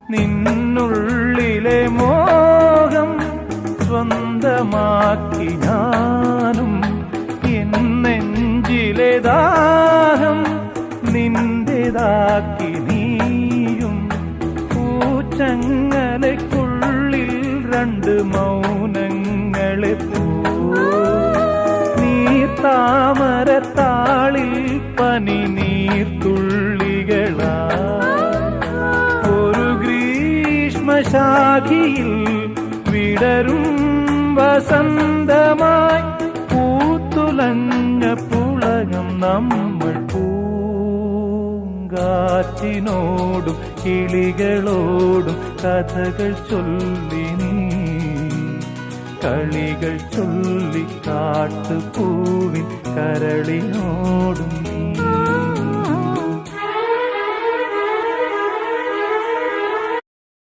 നിന്നുള്ളിലെ മോഹം സ്വന്തമാക്കി ഞാനും, എൻ നെഞ്ചിലെ ദാഹം നിന്റേതാക്കി നീയും. പൂച്ചങ്ങലയ്ക്കുള്ളിൽ രണ്ട് മൗനങ്ങളെ നീർത്താമരത്താളിൽ പനി നീർത്തുള്ളികളാ. ഒരു ഗ്രീഷ്മശാഖിയിൽ വിടരും വസന്തമായി പൂത്തുലഞ്ഞ പുളകം നമ്മൾ. പൂങ്കാറ്റിനോടും കിളികളോടും കഥകൾ ചൊല്ലി നീ, കളികൾ ചൊല്ലി കാട്ടുപൂവിൻ കരളിനോടും